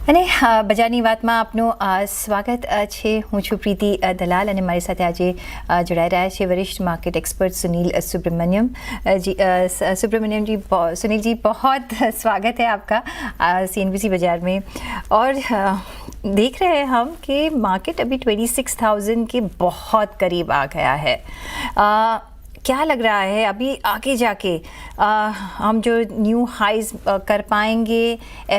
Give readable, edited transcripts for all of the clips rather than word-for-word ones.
અને બજારની વાતમાં આપનું સ્વાગત છે. હું છું પ્રીતિ દલાલ અને મારી સાથે આજે જોડાઈ રહ્યા છે वरिष्ठ मार्केट एक्सपर्ट सुनील सुब्रमण्यम जी. सुब्रमण्यम जी, सुनील जी, बहुत स्वागत है आपका CNBC बाज़ार में. और देख रहे हैं हम कि मार्केट अभी 26,000 के बहुत करीब आ गया है. क्या लग रहा है अभी आगे जाके हम जो न्यू हाइज कर पाएंगे,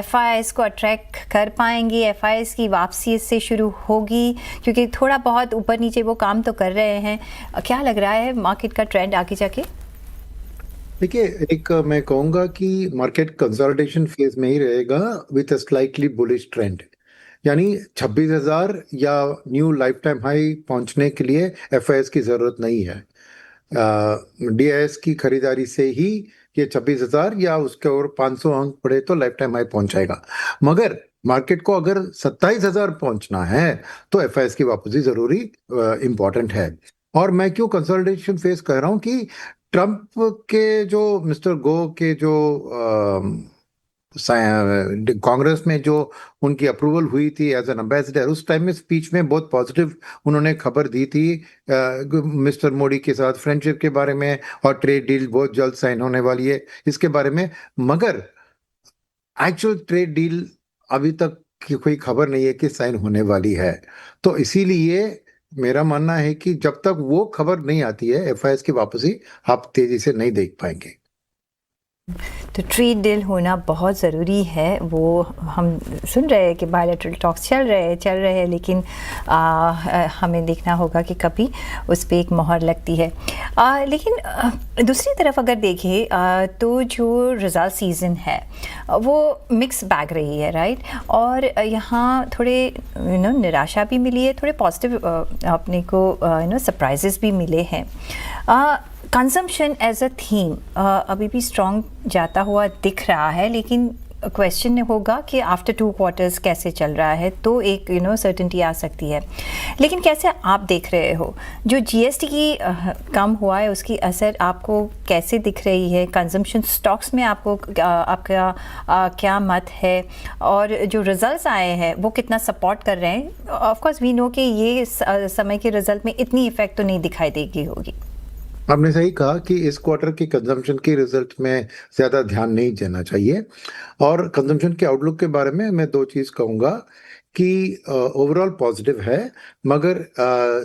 FIIs को अट्रैक्ट कर पाएंगे, FIIs की वापसी इससे शुरू होगी? क्योंकि थोड़ा बहुत ऊपर नीचे वो काम तो कर रहे हैं. क्या लग रहा है मार्केट का ट्रेंड आगे जाके? देखिए, एक मैं कहूँगा कि मार्केट कंसोलिडेशन फेज में ही रहेगा with a slightly bullish trend. यानी 26,000 या न्यू लाइफ टाइम हाई पहुंचने के लिए FIIs की जरूरत नहीं है. DIS की खरीदारी से ही ये 26,000 या उसके और 500 अंक पड़े तो लाइफ टाइम हाई पहुंच जाएगा. मगर मार्केट को अगर 27,000 पहुंचना है तो FIIs की वापसी जरूरी इंपॉर्टेंट है. और मैं क्यों कंसोलिडेशन फेस कह रहा हूं कि ट्रंप के जो मिस्टर गो के जो कांग्रेस में जो उनकी अप्रूवल हुई थी एज एन एम्बेसडर, उस टाइम में स्पीच में बहुत पॉजिटिव उन्होंने खबर दी थी मिस्टर मोदी के साथ फ्रेंडशिप के बारे में, और ट्रेड डील बहुत जल्द साइन होने वाली है इसके बारे में. मगर एक्चुअल ट्रेड डील अभी तक की कोई खबर नहीं है कि साइन होने वाली है. तो इसीलिए मेरा मानना है कि जब तक वो खबर नहीं आती है FIIs की वापसी आप तेजी से नहीं देख पाएंगे. तो ट्रेड डील होना बहुत ज़रूरी है. वो हम सुन रहे हैं कि बायलैटरल टॉक्स चल रहे हैं, लेकिन हमें देखना होगा कि कभी उस पर एक मोहर लगती है. लेकिन दूसरी तरफ अगर देखें तो जो रिज़ल्ट सीज़न है वो मिक्स बैग रही है, राइट. और यहाँ थोड़े निराशा भी मिली है, थोड़े पॉजिटिव अपने को सरप्राइजेस भी मिले हैं. कंजम्पशन एज अ थीम अभी भी स्ट्रॉन्ग जाता हुआ दिख रहा है, लेकिन क्वेश्चन होगा कि आफ्टर 2 क्वार्टर्स कैसे चल रहा है, तो एक सर्टेनिटी आ सकती है. लेकिन कैसे आप देख रहे हो जो GST की कम हुआ है, उसकी असर आपको कैसे दिख रही है? कंजम्पशन स्टॉक्स में आपको आपका क्या मत है? और जो रिजल्ट्स आए हैं वो कितना सपोर्ट कर रहे हैं? ऑफ कोर्स वी नो कि ये समय के रिजल्ट में इतनी इफेक्ट तो नहीं दिखाई देगी होगी. आपने सही कहा कि इस क्वार्टर की कंजम्पशन के रिजल्ट में ज्यादा ध्यान नहीं देना चाहिए. और कंजम्पशन के आउटलुक के बारे में मैं 2 चीज कहूंगा कि ओवरऑल पॉजिटिव है. मगर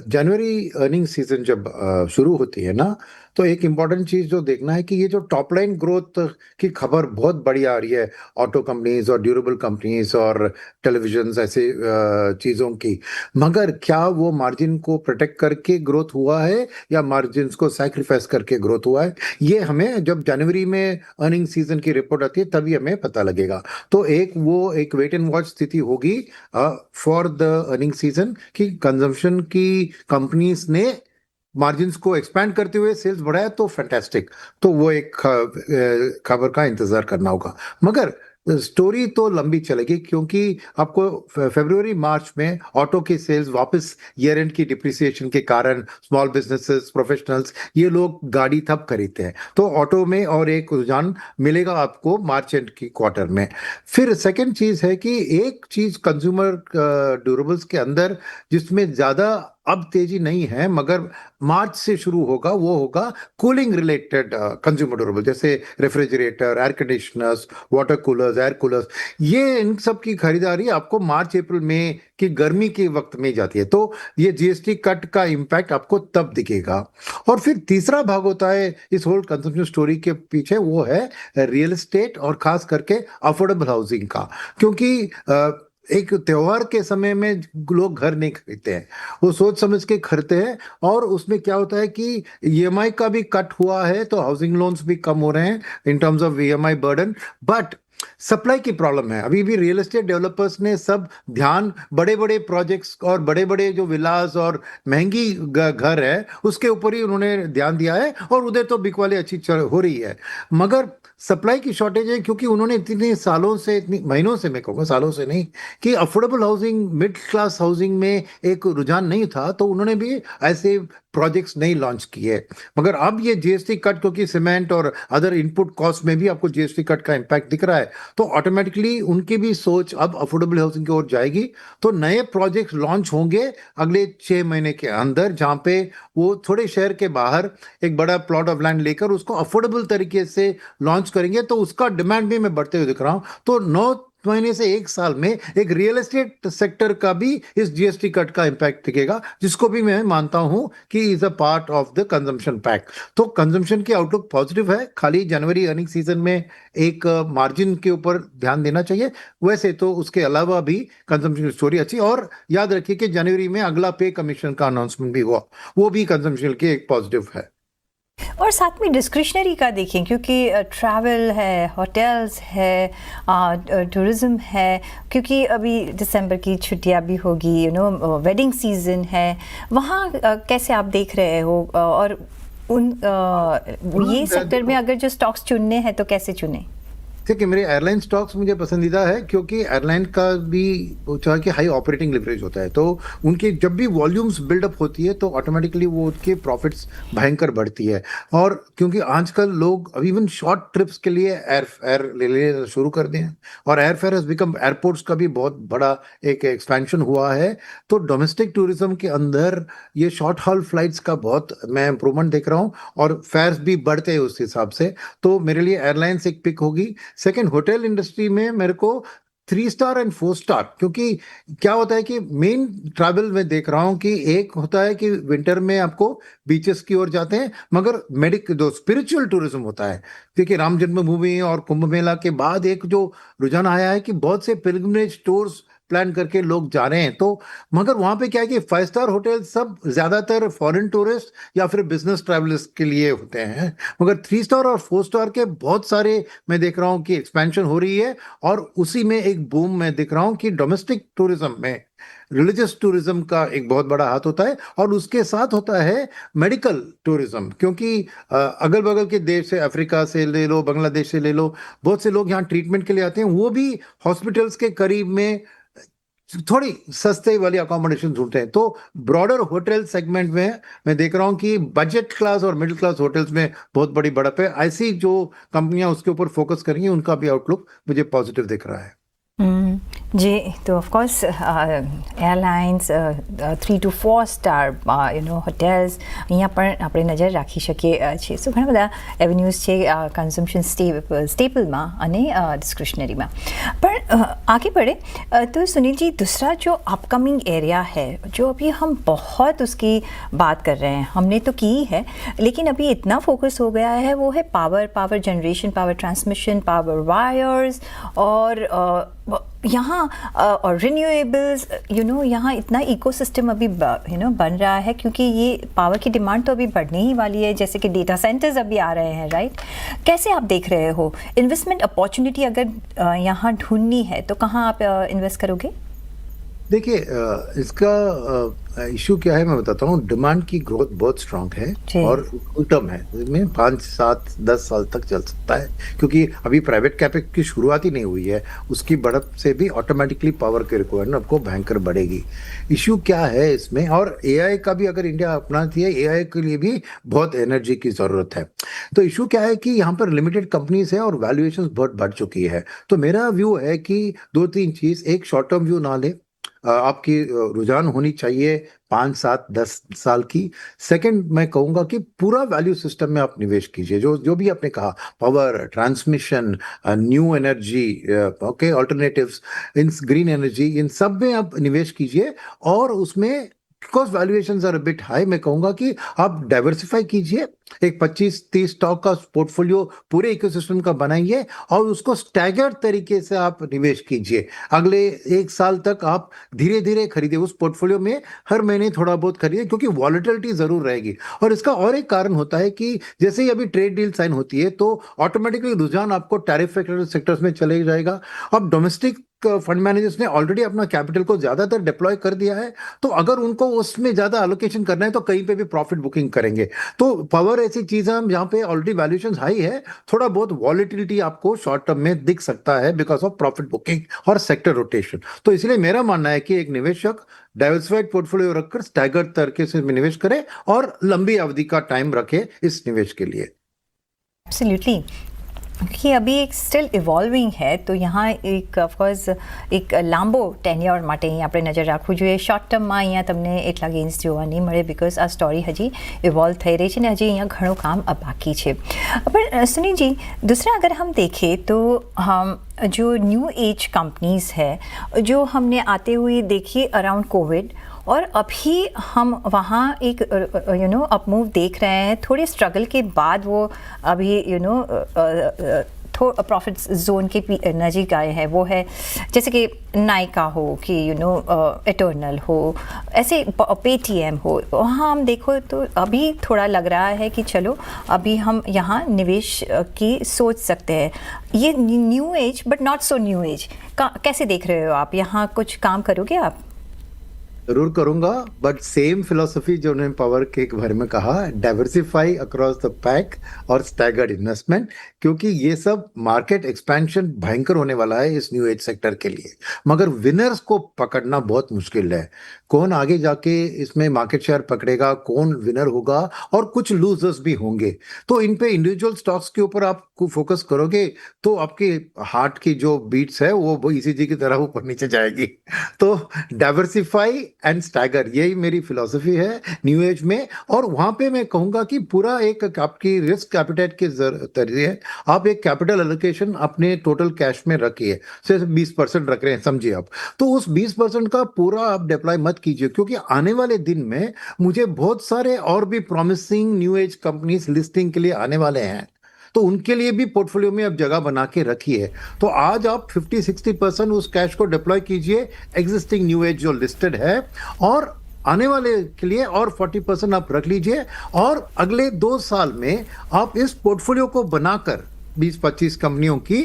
जनवरी अर्निंग सीजन जब शुरू होती है ना, तो एक इम्पॉर्टेंट चीज जो देखना है कि ये जो टॉप लाइन ग्रोथ की खबर बहुत बड़ी आ रही है ऑटो कंपनीज और ड्यूरेबल कंपनीज और टेलीविजन ऐसे चीजों की, मगर क्या वो मार्जिन को प्रोटेक्ट करके ग्रोथ हुआ है या मार्जिन को सैक्रिफाइस करके ग्रोथ हुआ है, ये हमें जब जनवरी में अर्निंग सीजन की रिपोर्ट आती है तभी हमें पता लगेगा. तो एक वेट एंड वॉच स्थिति होगी फॉर द अर्निंग सीजन कि कंजम्पशन की कंपनीज ने मार्जिन्स को एक्सपैंड करते हुए सेल्स बढ़ाया तो फैंटास्टिक. तो वो एक खबर का इंतजार करना होगा. मगर स्टोरी तो लंबी चलेगी क्योंकि आपको फरवरी मार्च में ऑटो की सेल्स वापस ईयर एंड की डिप्रिसिएशन के कारण स्मॉल बिजनेसेस, प्रोफेशनल्स, ये लोग गाड़ी तब खरीदते हैं. तो ऑटो में और एक रुझान मिलेगा आपको मार्च एंड की क्वार्टर में. फिर सेकंड चीज है कि एक चीज कंज्यूमर ड्यूरेबल्स के अंदर जिसमें ज्यादा अब तेजी नहीं है मगर मार्च से शुरू होगा, वो होगा कूलिंग रिलेटेड कंज्यूमर ड्यूरेबल, जैसे refrigerator, air conditioners, water coolers, air coolers. ये इन सब की खरीदारी आपको मार्च अप्रैल मई की गर्मी के वक्त में जाती है. तो ये GST कट का इंपैक्ट आपको तब दिखेगा. और फिर तीसरा भाग होता है इस होल कंजम्पशन स्टोरी के पीछे, वो है रियल एस्टेट और खास करके अफोर्डेबल हाउसिंग का. क्योंकि एक त्योहार के समय में लोग घर नहीं खरीदते हैं, वो सोच समझ के खरीदते हैं. और उसमें क्या होता है कि EMI का भी कट हुआ है तो हाउसिंग लोन्स भी कम हो रहे हैं in terms of EMI burden. But supply की प्रॉब्लम है. अभी भी रियल एस्टेट डेवलपर्स ने सब ध्यान बड़े बड़े प्रोजेक्ट्स और बड़े बड़े जो विलास और महंगी घर है उसके ऊपर ही उन्होंने ध्यान दिया है, और उधर तो बिकवाली अच्छी हो रही है. मगर सप्लाई की शॉर्टेज है क्योंकि उन्होंने इतने सालों से, इतनी महीनों से, मैं कहूँगा सालों से नहीं, कि affordable housing, mid class housing में एक रुझान नहीं था. तो उन्होंने भी ऐसे प्रोजेक्ट्स नहीं लॉन्च किए। मगर अब ये जीएसटी कट, क्योंकि सीमेंट और अदर इनपुट कॉस्ट में भी आपको जीएसटी कट का इम्पैक्ट दिख रहा है, तो ऑटोमेटिकली उनकी भी सोच अब अफोर्डेबल हाउसिंग की ओर जाएगी। तो नए प्रोजेक्ट्स लॉन्च होंगे अगले 6 महीने के अंदर, जहां पे वो थोड़े शहर के बाहर एक बड़ा प्लॉट ऑफ लैंड लेकर उसको अफोर्डेबल तरीके से लॉन्च करेंगे, तो उसका डिमांड भी मैं बढ़ते हुए दिख रहा हूँ। तो 9 महीने से 1 साल में एक रियल एस्टेट सेक्टर का भी इस जीएसटी कट का इम्पैक्ट दिखेगा, जिसको भी मैं मानता हूं कि is a part of the consumption pack. तो कंजम्पशन की आउटलुक पॉजिटिव है, खाली जनवरी अर्निंग सीजन में एक मार्जिन के ऊपर ध्यान देना चाहिए। वैसे तो उसके अलावा भी कंजम्पशन स्टोरी अच्छी, और याद रखिए कि जनवरी में अगला पे कमीशन का अनाउंसमेंट भी हुआ, वो भी कंजम्पशन की एक पॉजिटिव है। और साथ में डिस्क्रिशनरी का देखें, क्योंकि ट्रैवल है, होटल्स है, टूरिज़्म है, क्योंकि अभी दिसंबर की छुट्टियां भी होगी, वेडिंग सीज़न है, वहाँ कैसे आप देख रहे हो? और ये सेक्टर में अगर जो स्टॉक्स चुनने हैं तो कैसे चुने? देखिए, मेरे एयरलाइन स्टॉक्स मुझे पसंदीदा है, क्योंकि एयरलाइन का भी चाहे कि हाई ऑपरेटिंग लिवरेज होता है, तो उनकी जब भी वॉल्यूम्स बिल्डअप होती है तो ऑटोमेटिकली वो उनके प्रॉफिट्स भयंकर बढ़ती है। और क्योंकि आजकल लोग अभी इवन शॉर्ट ट्रिप्स के लिए एयर ले लेना शुरू कर दिए हैं, और air fare has become, airports का भी बहुत बड़ा एक एक्सपेंशन हुआ है, तो डोमेस्टिक टूरिज्म के अंदर ये शॉर्ट हॉल फ्लाइट्स का बहुत मैं इंप्रूवमेंट देख रहा हूँ, और फेयर्स भी बढ़ते हैं उस हिसाब से। तो मेरे लिए एयरलाइंस एक पिक होगी। सेकंड, होटल इंडस्ट्री में मेरे को 3 स्टार एंड 4 स्टार, क्योंकि क्या होता है कि मेन ट्रैवल में देख रहा हूं कि एक होता है कि विंटर में आपको बीचेस की ओर जाते हैं, मगर जो स्पिरिचुअल टूरिज्म होता है, क्योंकि राम जन्मभूमि और कुंभ मेला के बाद एक जो रुझान आया है कि बहुत से पिलग्रिमेज टूर्स प्लान करके लोग जा रहे हैं, तो मगर वहां पे क्या है कि 5 स्टार होटल सब ज्यादातर फॉरेन टूरिस्ट या फिर बिजनेस ट्रैवलर्स के लिए होते हैं, मगर 3 स्टार और 4 स्टार के बहुत सारे मैं देख रहा हूं कि एक्सपेंशन हो रही है, और उसी में एक बूम मैं देख रहा हूं कि डोमेस्टिक टूरिज्म में रिलीजियस टूरिज्म का एक बहुत बड़ा हाथ होता है, और उसके साथ होता है मेडिकल टूरिज्म, क्योंकि अगल बगल के देश से, अफ्रीका से ले लो, बांग्लादेश से ले लो, बहुत से लोग यहाँ ट्रीटमेंट के लिए आते हैं, वो भी हॉस्पिटल्स के करीब में थोड़ी सस्ते वाली अकोमोडेशन ढूंढते हैं। तो ब्रॉडर होटल सेगमेंट में मैं देख रहा हूं कि बजट क्लास और मिडिल क्लास होटल्स में बहुत बड़ी बढ़त है। ऐसी जो कंपनियां उसके ऊपर फोकस करेंगी, उनका भी आउटलुक मुझे पॉजिटिव दिख रहा है। जी, तो of course airlines 3 to 4 star hotels અહીંયા પણ આપણે નજર રાખી શકીએ છીએ। સો ઘણા બધા એવન્યુઝ છે કન્ઝમ્પશન સ્ટેપલમાં અને डिस्क्रिशनरीમાં। पर आगे बढ़े तो सुनील जी, दूसरा जो अपकमिंग एरिया है, जो अभी हम बहुत उसकी बात कर रहे हैं, हमने तो की है, लेकिन अभी इतना फोकस हो गया है, वो है power generation, power transmission, power wires, और यहाँ और रिन्यूएबल्स, यहाँ इतना इकोसिस्टम अभी बन रहा है, क्योंकि ये पावर की डिमांड तो अभी बढ़ने ही वाली है, जैसे कि डेटा सेंटर्स अभी आ रहे हैं, राइट? कैसे आप देख रहे हो इन्वेस्टमेंट अपॉर्चुनिटी? अगर यहाँ ढूंढनी है तो कहाँ आप इन्वेस्ट करोगे? देखिए, इसका इशू क्या है मैं बताता हूँ। डिमांड की ग्रोथ बहुत स्ट्रांग है और लॉन्ग टर्म है, इसमें 5, 7, 10 साल तक चल सकता है, क्योंकि अभी प्राइवेट कैपेक्स की शुरुआत ही नहीं हुई है। उसकी बढ़त से भी ऑटोमेटिकली पावर की रिक्वायरमेंट आपको भयंकर बढ़ेगी। इशू क्या है इसमें, और एआई का भी अगर इंडिया अपनाती है, एआई के लिए भी बहुत एनर्जी की जरूरत है। तो इशू क्या है कि यहाँ पर लिमिटेड कंपनीज है और वैल्यूएशन बहुत बढ़ चुकी है। तो मेरा व्यू है कि 2-3 चीज, एक शॉर्ट टर्म व्यू ना ले, आपकी रुझान होनी चाहिए 5, 7, 10 साल की। सेकंड, मैं कहूंगा कि पूरा वैल्यू सिस्टम में आप निवेश कीजिए, जो भी आपने कहा, power transmission, new energy, okay, alternatives, इन ग्रीन एनर्जी, इन सब में आप निवेश कीजिए। और उसमें because valuations are bit high, मैं कहूंगा कि आप डाइवर्सिफाई कीजिए, एक 25-30 स्टॉक का पोर्टफोलियो पूरे इकोसिस्टम का बनाइए, और उसको स्टैगर्ड तरीके से आप निवेश कीजिए। अगले 1 साल तक आप धीरे धीरे खरीदिए उस पोर्टफोलियो में, हर महीने थोड़ा बहुत खरीदिए, क्योंकि वॉलेटिलिटी जरूर रहेगी। और इसका और एक कारण होता है कि जैसे ही अभी ट्रेड डील साइन होती है, तो ऑटोमेटिकली रुझान आपको टैरिफ सेक्टर्स में चले जाएगा। अब डोमेस्टिक फंड मैनेजर्स ने ऑलरेडी अपना कैपिटल को ज्यादातर डिप्लॉय कर दिया है, तो अगर उनको उसमें ज्यादा एलोकेशन करना है तो कहीं पे भी प्रॉफिट बुकिंग करेंगे। तो पावर ऐसी चीज है जहाँ पे ऑलरेडी वैल्यूएशन हाई है, थोड़ा बहुत वॉलिटिलिटी आपको शॉर्ट टर्म में दिख सकता है बिकॉज ऑफ प्रॉफिट बुकिंग और सेक्टर रोटेशन। तो इसलिए मेरा मानना है कि एक निवेशक डाइवर्सिफाइड पोर्टफोलियो रखकर स्टैगर्ड तरीके से निवेश करे और लंबी अवधि का टाइम रखे इस निवेश के लिए। एब्सोल्युटली, कि अभी एक સ્ટીલ ઇવોલ્વિંગ है તો यहाँ એક ઓફકોર્સ એક લાંબો ટેન્યોર માટે અહીં આપણે નજર રાખવું જોઈએ. શોર્ટ ટર્મમાં અહીંયા તમને એટલા ગેઇન્સ જોવા નહીં મળે બિકોઝ આ સ્ટોરી હજી ઇવોલ્વ થઈ રહી છે ને હજી અહીંયા ઘણું કામ બાકી છે. पर सुनील जी, दूसरा अगर हम देखें तो हम जो न्यू एज कंपनीज है जो हमने आते हुए देखी अराउंड कोविड और अभी हम वहाँ एक अप मूव देख रहे हैं, थोड़े स्ट्रगल के बाद वो अभी प्रॉफिट जोन के नज़दीक आए हैं. वो है जैसे कि नायका हो कि इटर्नल हो, ऐसे पेटीएम हो, वहाँ हम देखो तो अभी थोड़ा लग रहा है कि चलो अभी हम यहाँ निवेश की सोच सकते हैं. ये new age but not so new age कैसे देख रहे हो आप? यहाँ कुछ काम करोगे आप? जरूर करूंगा, बट सेम फिलोसफी जो उन्होंने पावर के बारे में कहा, डाइवर्सिफाई अक्रॉस द पैक और स्टैगर्ड इन्वेस्टमेंट, क्योंकि ये सब मार्केट एक्सपेंशन भयंकर होने वाला है इस न्यू एज सेक्टर के लिए. मगर विनर्स को पकड़ना बहुत मुश्किल है. कौन आगे जाके इसमें मार्केट शेयर पकड़ेगा, कौन विनर होगा, और कुछ लूजर्स भी होंगे. तो इन पे इंडिविजुअल स्टॉक्स के ऊपर आप फोकस करोगे तो आपके हार्ट की जो बीट्स है वो ईसीजी की तरह ऊपर नीचे जाएगी. तो डाइवर्सिफाई एंड स्टैगर, यही मेरी फिलॉसफी है न्यू एज में. और वहां पे मैं कहूंगा कि पूरा एक आपकी रिस्क कैपिटेट के जरिए आप एक कैपिटल एलोकेशन अपने टोटल कैश में रखिए. सिर्फ 20% रख रहे हैं समझिए आप, तो उस 20% का पूरा आप डिप्लॉय मत कीजिए, क्योंकि आने वाले दिन में मुझे बहुत सारे और भी promising new age companies listing के लिए आने वाले हैं. तो उनके लिए भी पोर्टफोलियो में अब जगह बना के रखिए. तो आज आप 50-60% उस कैश को डिप्लॉय कीजिए एग्जिस्टिंग न्यू एज जो लिस्टेड है, और आने वाले के लिए और 40% आप रख लीजिए. और अगले 2 साल में आप इस पोर्टफोलियो को बनाकर 20-25 कंपनियों की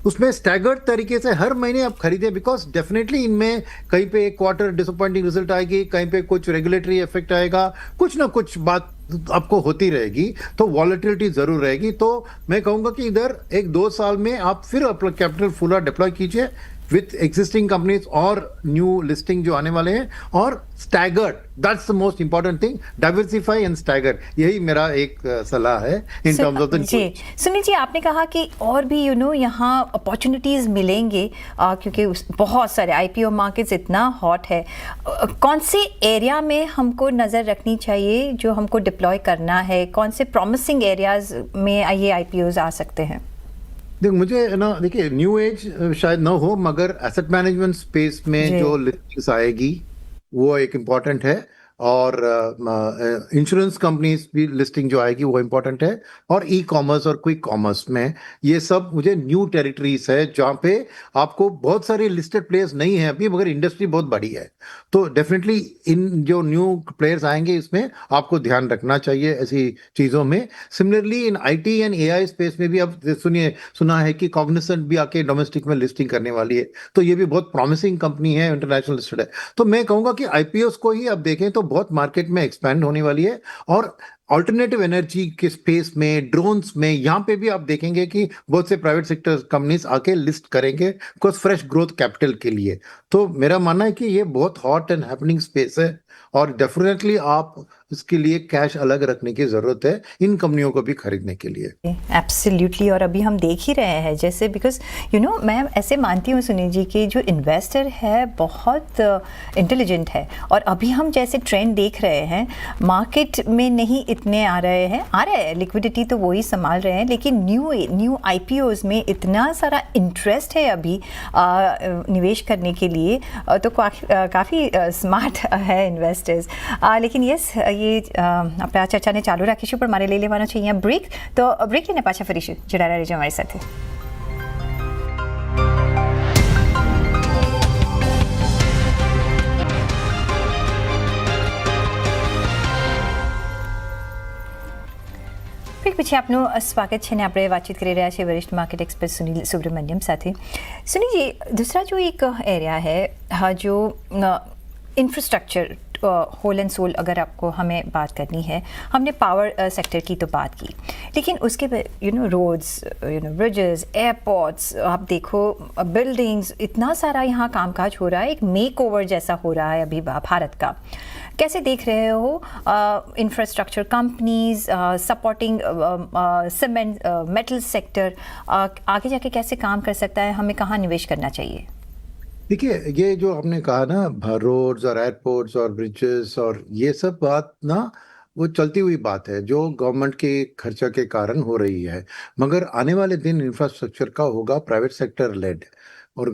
उसमें स्टैगर्ड तरीके से हर महीने आप खरीदें, बिकॉज डेफिनेटली इनमें कहीं पे एक क्वार्टर डिसअपॉइंटिंग रिजल्ट आएगी, कहीं पे कुछ रेगुलेटरी इफेक्ट आएगा, कुछ ना कुछ बात आपको होती रहेगी, तो वॉलेटिलिटी जरूर रहेगी. तो मैं कहूंगा कि इधर 1-2 साल में आप फिर अपना कैपिटल फुला डिप्लॉय कीजिए विथ एग्जिस्टिंग कंपनीज और न्यू लिस्टिंग जो आने वाले हैं, और staggered, that's the most important thing. Diversify and staggered, यही मेरा एक सलाह है इन टर्म्स ऑफ द. जी सुनील जी, आपने कहा कि और भी यहाँ अपॉर्चुनिटीज मिलेंगे क्योंकि बहुत सारे आईपीओ मार्केट्स इतना हॉट है. कौन से एरिया में हमको नज़र रखनी चाहिए जो हमको डिप्लॉय करना है? कौन से प्रॉमिसिंग एरियाज में ये आईपीओज आ सकते हैं? देखिए न्यू एज शायद ना हो, मगर एसेट मैनेजमेंट स्पेस में जो लिस्टिंग्स आएगी वो एक इम्पॉर्टेंट है, और इंश्योरेंस कंपनीज भी लिस्टिंग जो आएगी वो इम्पोर्टेंट है, और ई कॉमर्स और क्विक कॉमर्स में ये सब मुझे न्यू टेरिटरीज है जहाँ पे आपको बहुत सारे लिस्टेड प्लेयर्स नहीं है अभी, मगर इंडस्ट्री बहुत बड़ी है. तो डेफिनेटली इन जो न्यू प्लेयर्स आएंगे इसमें आपको ध्यान रखना चाहिए ऐसी चीज़ों में. Similarly in IT and AI space में भी अब सुना है कि कॉग्निसेंट भी आके डोमेस्टिक में लिस्टिंग करने वाली है, तो ये भी बहुत प्रॉमिसिंग कंपनी है, इंटरनेशनल लिस्टेड है. तो मैं कहूँगा कि आईपीओस को ही अब देखें तो बहुत मार्केट में एक्सपैंड होने वाली है. और ऑल्टरनेटिव एनर्जी के स्पेस में, ड्रोन्स में, यहाँ पे भी आप देखेंगे कि बहुत से प्राइवेट सेक्टर कंपनीज आके लिस्ट करेंगे कुछ फ्रेश ग्रोथ कैपिटल के लिए. तो मेरा मानना है कि ये बहुत हॉट एंड हैपनिंग स्पेस है, और डेफिनेटली आप इसके लिए कैश अलग रखने की जरूरत है इन कंपनियों को भी खरीदने के लिए. एब्सोल्युटली, और अभी हम देख ही रहे हैं जैसे, बिकॉज मैं ऐसे मानती हूँ सुनील जी कि जो इन्वेस्टर है बहुत इंटेलिजेंट है, और अभी हम जैसे ट्रेंड देख रहे हैं मार्केट में नहीं इतने आ रहे हैं, लिक्विडिटी तो वही संभाल रहे हैं, लेकिन न्यू आईपीओज में इतना सारा इंटरेस्ट है अभी निवेश करने के लिए, तो काफ़ी स्मार्ट है इन्वेस्टर्स. लेकिन यस, ये આપણે આ ચર્ચાને ચાલુ રાખીશું, પણ મારે લઈ લેવાનો છે અહીંયા બ્રેક. તો બ્રેક લઈને પાછા ફરીશું. જોડાયેલા રહેજો અમારી સાથે. બ્રેક પછી આપનું સ્વાગત છે ને આપણે વાતચીત કરી રહ્યા છીએ વરિષ્ઠ માર્કેટ એક્સપર્ટ સુनील सुब्रमण्यम સાથે। सुनील जी, दूसरा जो एक एरिया है जो इंफ्रास्ट्रक्चर होल एंड सोल, अगर आपको हमें बात करनी है, हमने पावर सेक्टर की तो बात की, लेकिन उसके रोड्स, ब्रिजेस, एयरपोर्ट्स, आप देखो बिल्डिंग्स, इतना सारा यहाँ कामकाज हो रहा है, एक मेक ओवर जैसा हो रहा है अभी भारत का। कैसे देख रहे हो infrastructure companies supporting cement metal sector आगे जाके कैसे काम कर सकता है, हमें कहाँ निवेश करना चाहिए? देखिए, ये जो आपने कहा ना, रोड्स और एयरपोर्ट्स और ब्रिजेस और ये सब बात ना, वो चलती हुई बात है जो गवर्नमेंट के खर्चा के कारण हो रही है। मगर आने वाले दिन इंफ्रास्ट्रक्चर का होगा प्राइवेट सेक्टर लेड, और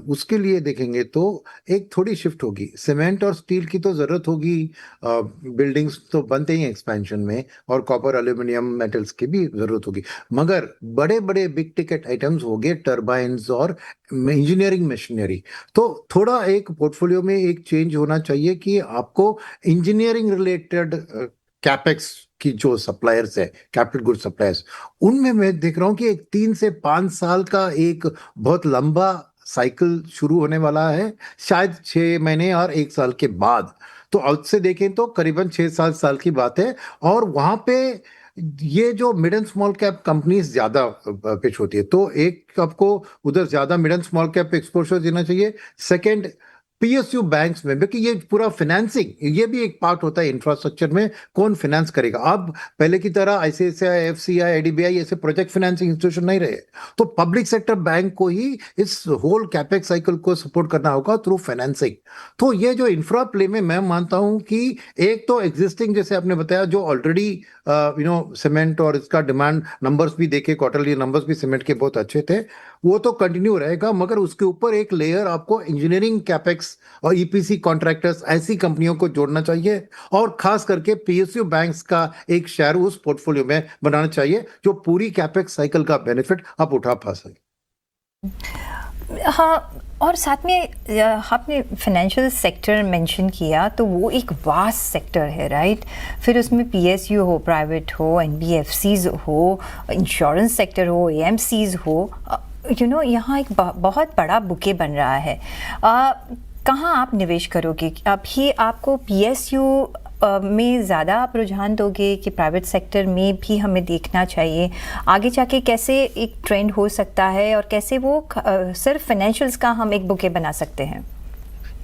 उसके लिए देखेंगे तो एक थोड़ी शिफ्ट होगी। सीमेंट और स्टील की तो जरूरत होगी, बिल्डिंग्स तो बनते ही एक्सपेंशन में, और कॉपर, एल्यूमिनियम, मेटल्स की भी जरूरत होगी। मगर बड़े बड़े बिग टिकट आइटम्स हो गए, टर्बाइन्स और इंजीनियरिंग मशीनरी, तो थोड़ा एक पोर्टफोलियो में एक चेंज होना चाहिए कि आपको इंजीनियरिंग रिलेटेड कैपेक्स की जो सप्लायर्स है, कैपिटल गुड सप्लायर्स, उनमें मैं देख रहा हूं कि एक 3 से 5 साल का एक बहुत लंबा साइकिल शुरू होने वाला है, शायद 6 महीने और 1 साल के बाद। तो आज से देखें तो करीबन 6-7 साल की बात है, और वहां पे ये जो mid and small cap companies ज्यादा पिच होती है, तो एक आपको उधर ज्यादा mid and small cap exposure देना चाहिए। सेकंड, पीएसयू बैंक्स में, क्योंकि ये पूरा फाइनेंसिंग, ये भी एक पार्ट होता है इंफ्रास्ट्रक्चर में, कौन फाइनेंस करेगा। अब पहले की तरह आईसीआईसीआई, एफसीआई, आईडीबीआई ऐसे प्रोजेक्ट फाइनेंसिंग इंस्टीट्यूशन नहीं रहे, तो पब्लिक सेक्टर बैंक को ही इस होल कैपेक्स साइकिल को सपोर्ट करना होगा थ्रू फाइनेंसिंग। तो ये जो इंफ्रा प्ले में मैं मानता हूं कि एक तो एग्जिस्टिंग, जैसे आपने बताया, जो ऑलरेडी सीमेंट और इसका डिमांड नंबर्स भी देखे, क्वार्टरली नंबर्स भी सीमेंट के बहुत अच्छे थे, वो तो कंटिन्यू रहेगा। मगर उसके ऊपर एक लेयर आपको इंजीनियरिंग कैपेक्स और ईपीसी कॉन्ट्रैक्टर्स, ऐसी कंपनियों को जोड़ना चाहिए, और खास करके पीएसयू बैंक्स का एक शेयर उस पोर्टफोलियो में बनाना चाहिए, जो पूरी कैपेक्स साइकिल का बेनिफिट आप उठा पा सके। हाँ, और साथ में आपने फाइनेंशियल सेक्टर मेंशन किया, तो वो एक वास्ट सेक्टर है, राइट? फिर उसमें पीएसयू हो, प्राइवेट हो, एनबीएफसीज हो, इंश्योरेंस सेक्टर हो, एएमसीज हो, यहाँ एक बहुत बड़ा बुके बन रहा है। कहाँ आप निवेश करोगे? अभी आपको पीएसयू में ज़्यादा आप रुझान दोगे कि प्राइवेट सेक्टर में भी हमें देखना चाहिए? आगे जाके कैसे एक ट्रेंड हो सकता है, और कैसे वो सिर्फ फाइनेंशियल्स का हम एक बुके बना सकते हैं?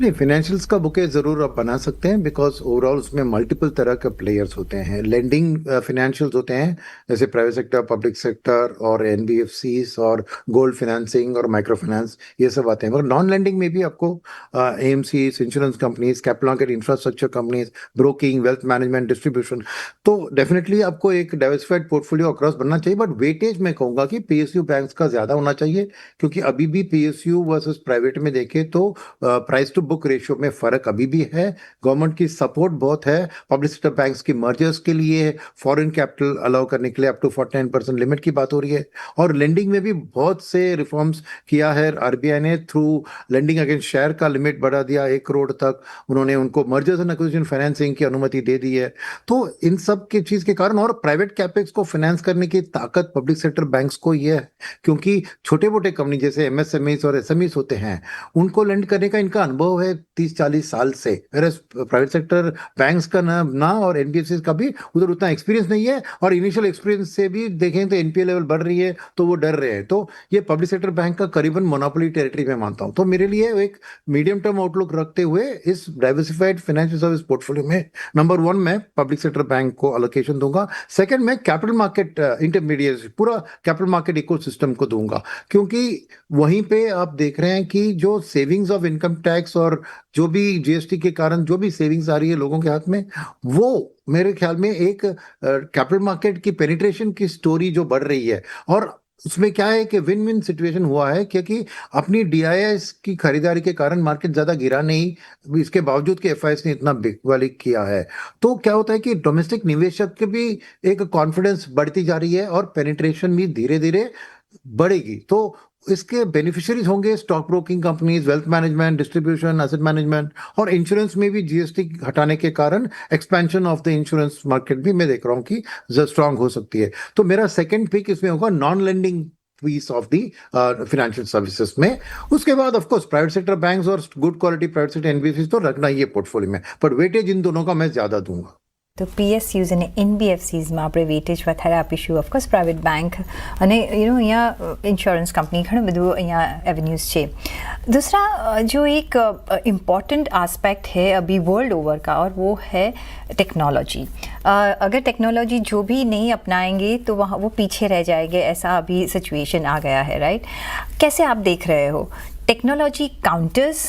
नहीं, फाइनेंशियल्स का बुके जरूर आप बना सकते हैं, बिकॉज ओवरऑल उसमें मल्टीपल तरह के प्लेयर्स होते हैं। लेंडिंग फाइनेंशियल्स होते हैं, जैसे प्राइवेट सेक्टर, पब्लिक सेक्टर और एनबीएफसीज और गोल्ड फाइनेंसिंग और माइक्रो फाइनेंस, ये सब आते हैं। मगर नॉन लेंडिंग में भी आपको AMCs, insurance companies, capital market infrastructure companies, broking, wealth management, distribution, तो डेफिनेटली आपको एक डाइवर्सिफाइड पोर्टफोलियो अक्रॉस बनना चाहिए। बट वेटेज मैं कहूंगा कि पीएसयू बैंक्स का ज्यादा होना चाहिए, क्योंकि अभी भी पीएसयू वर्सेस प्राइवेट में देखें तो प्राइस टू बुक रेशियो में फर्क अभी भी है। गवर्नमेंट की सपोर्ट बहुत है पब्लिक सेक्टर बैंक्स की मर्जर्स के लिए, फॉरेन कैपिटल अलाउ करने के लिए अप टू 49% लिमिट की बात हो रही है, और लेंडिंग में भी बहुत से रिफॉर्म्स किया है आरबीआई ने। थ्रू लेंडिंग अगेंस्ट शेयर का लिमिट बढ़ा दिया 1 करोड़ तक, उन्होंने उनको मर्जर्स एंड एक्विजिशन फाइनेंसिंग की अनुमति दे दी है। तो इन सब की चीज के कारण, और प्राइवेट कैपेक्स को फाइनेंस करने की ताकत पब्लिक सेक्टर बैंक्स को ये है, क्योंकि छोटे मोटे कंपनी जैसे एमएसएमईज और एसएमईज होते हैं, उनको लेंड करने का इनका अनुभव है 30-40 साल से। प्राइवेट सेक्टर बैंक्स का ना और एनबीएफसी का भी उधर उतना एक्सपीरियंस नहीं है, और इनिशियल एक्सपीरियंस से भी देखें तो एनपीए लेवल बढ़ रही है, तो वो डर रहे हैं। तो ये पब्लिक सेक्टर बैंक का करीबन मोनोपोली टेरिटरी में मानता हूं। तो मेरे लिए एक मीडियम टर्म आउटलुक रखते हुए इस डाइवर्सिफाइड फाइनेंशियल सर्विस पोर्टफोलियो में नंबर 1 मैं पब्लिक सेक्टर बैंक को अलोकेशन दूंगा। सेकंड, मैं कैपिटल मार्केट इंटरमीडिएट, पूरा कैपिटल मार्केट इकोसिस्टम को दूंगा, क्योंकि वहीं पे आप देख रहे हैं कि जो सेविंग्स ऑफ इनकम टैक्स और जो भी जीएसटी के कारण जो भी सेविंग्स आ रही है लोगों के हाथ में, वो मेरे ख्याल में एक कैपिटल मार्केट की पेनिट्रेशन की स्टोरी जो बढ़ रही है, और उसमें क्या है कि विन विन सिचुएशन हुआ है, क्योंकि अपनी डीआईएस की खरीदारी के कारण मार्केट ज्यादा गिरा नहीं, इसके बावजूद कि एफआईएस ने इतना बिकवाली किया है। तो क्या होता है कि डोमेस्टिक निवेशक के भी एक कॉन्फिडेंस बढ़ती जा रही है, और पेनिट्रेशन भी धीरे धीरे बढ़ेगी तो इसके बेनिफिशियरीज होंगे stock broking companies, wealth management, distribution, asset management, और इंश्योरेंस में भी जीएसटी हटाने के कारण expansion of the insurance market भी मैं देख रहा हूँ कि स्ट्रांग हो सकती है। तो मेरा सेकंड पिक इसमें होगा non lending piece of the financial services में। उसके बाद of course private sector banks और good quality private sector NBFC तो रखना ही है पोर्टफोलियो में, पर वेटेज इन दोनों का मैं ज्यादा दूंगा। તો પીએસયુઝ અને એનબીએફસીઝમાં આપણે વેટેજ વધારે આપીશું. ઓફકોર્સ પ્રાઇવેટ બેંક અને અહીંયા ઇન્સ્યોરન્સ કંપની ઘણું બધું અહીંયા એવેન્યુઝ છે. दूसरा जो एक इम्पॉर्टेंट आस्पेक्ट है अभी वर्ल्ड ओवर का, और वो है टेक्नोलॉजी. अगर टेक्नोलॉजी जो भी नहीं अपनाएंगे तो वहाँ वो पीछे रह जाएंगे, ऐसा अभी सिचुएशन आ गया है, राइट? कैसे आप देख रहे हो टेक्नोलॉजी काउंटर्स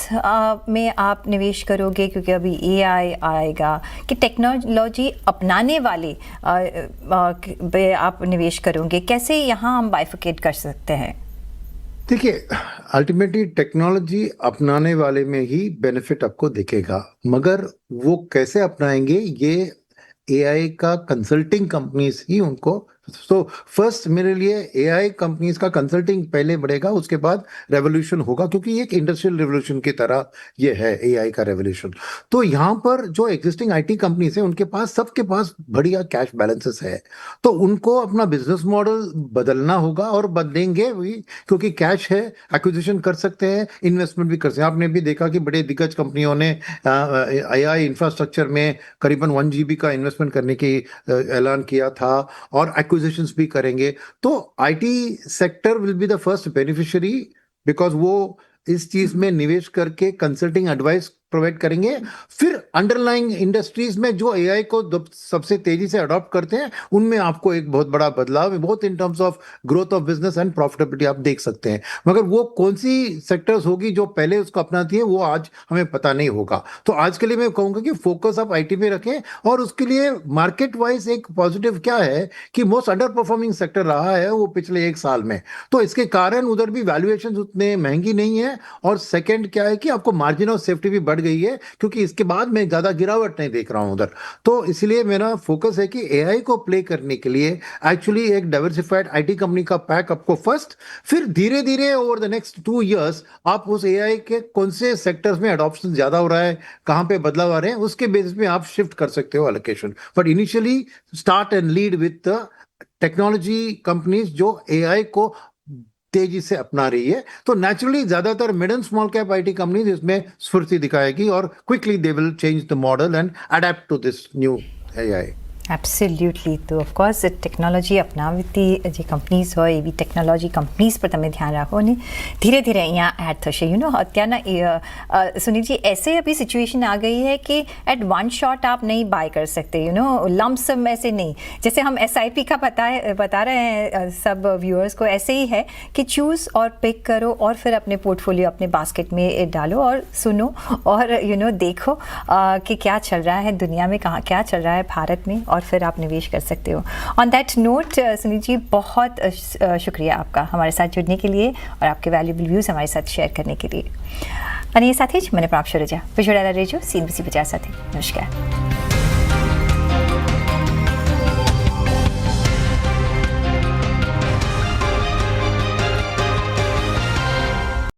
में आप निवेश करोगे, क्योंकि अभी एआई आएगा, कि टेक्नोलॉजी अपनाने वाले पे आप निवेश करोगे? कैसे यहाँ हम बाइफिकेट कर सकते हैं? देखिए, अल्टीमेटली टेक्नोलॉजी अपनाने वाले में ही बेनिफिट आपको दिखेगा, मगर वो कैसे अपनाएंगे ये एआई का कंसल्टिंग कंपनीज ही उनको। तो फर्स्ट मेरे लिए एआई कंपनीज का कंसल्टिंग पहले बढ़ेगा, उसके बाद रेवोल्यूशन होगा, क्योंकि एक इंडस्ट्रियल रेवोल्यूशन की तरह ये है एआई का रेवोल्यूशन। तो यहाँ पर जो एग्जिस्टिंग आईटी कंपनीज है उनके पास सबके पास बढ़िया कैश बैलेंसेस है, तो उनको अपना बिजनेस मॉडल बदलना होगा, और बदलेंगे भी, क्योंकि कैश है, एक्विजिशन कर सकते हैं, इन्वेस्टमेंट भी कर सकते हैं। आपने भी देखा कि बड़े दिग्गज कंपनियों ने एआई इंफ्रास्ट्रक्चर में करीबन 1 GB का इन्वेस्टमेंट करने की ऐलान किया था, और एक्विजिशंस भी करेंगे। तो IT sector will be the first beneficiary, because वो इस चीज में निवेश करके कंसल्टिंग एडवाइस प्रोवाइड करेंगे। फिर अंडरलाइंग इंडस्ट्रीज में जो एआई को सबसे तेजी से अडॉप्ट करते हैं उनमें आपको एक बहुत बड़ा बदलाव, बहुत in terms of growth of business and profitability आप देख सकते हैं। मगर वो कौन सी सेक्टर्स होगी जो पहले उसको अपनाती है, वो आज हमें पता नहीं होगा। तो आज के लिए मैं कहूंगा कि फोकस आप आईटी पे रखें, और उसके लिए मार्केट वाइज एक पॉजिटिव क्या है कि मोस्ट अंडर परफॉर्मिंग सेक्टर रहा है वो पिछले 1 साल में, तो इसके कारण उधर भी वैल्यूएशन उतने महंगी नहीं है। और सेकेंड क्या है कि आपको मार्जिन ऑफ सेफ्टी भी बढ़ गई है, क्योंकि इसके बाद मैं ज्यादा गिरावट नहीं देख रहा हूं उधर। तो इसलिए मेरा फोकस है कि एआई को प्ले करने के लिए एक्चुअली एक डाइवर्सिफाइड आईटी कंपनी का पैक आपको फर्स्ट, फिर धीरे धीरे ओवर द नेक्स्ट 2 years आप उस एआई के कौन से सेक्टर्स में अडॉप्शन ज्यादा हो रहा है, कहां पे बदलाव आ रहे हैं, उसके बेसिस पे आप शिफ्ट कर सकते हो allocation. But initially start and lead with the technology companies जो एआई को तेजी से अपना रही है। तो नेचुरली ज्यादातर mid and small cap IT companies इसमें स्फूर्ति दिखाएगी, और quickly they will change the model and adapt to this new AI. Absolutely. તો ઓફકોર્સ ટેકનોલોજી અપનાવતી જે કંપનીઝ હોય એવી ટેકનોલોજી કંપનીઝ પર તમે ध्यान રાખો, અને ધીરે ધીરે અહીંયા એડ થશે. અત્યારના सुनील जी, ऐसे अभी सिचुएशन आ गई है कि एट वन शॉट आप नहीं बाय कर सकते, लम्प सम ऐसे नहीं, जैसे हम एसआईपी का बता रहे हैं सब व्यूअर्स को, ऐसे ही है कि चूज़ और पिक करो, और फिर अपने पोर्टफोलियो अपने बास्केट में डालो, और सुनो, और देखो कि क्या चल रहा है दुनिया में, कहाँ क्या चल रहा है भारत में, और फिर आप निवेश कर सकते हो. On that note Sunil ji, बहुत शुक्रिया आपका हमारे साथ जुड़ने के लिए और आपके वैल्यूबल व्यूज़ हमारे साथ शेयर करने के लिए. અને એ સાથે જ મને પ્રાપ્ત રજા જોડાયેલા રહેજો CNBC બજાર સાથે. નમસ્કાર.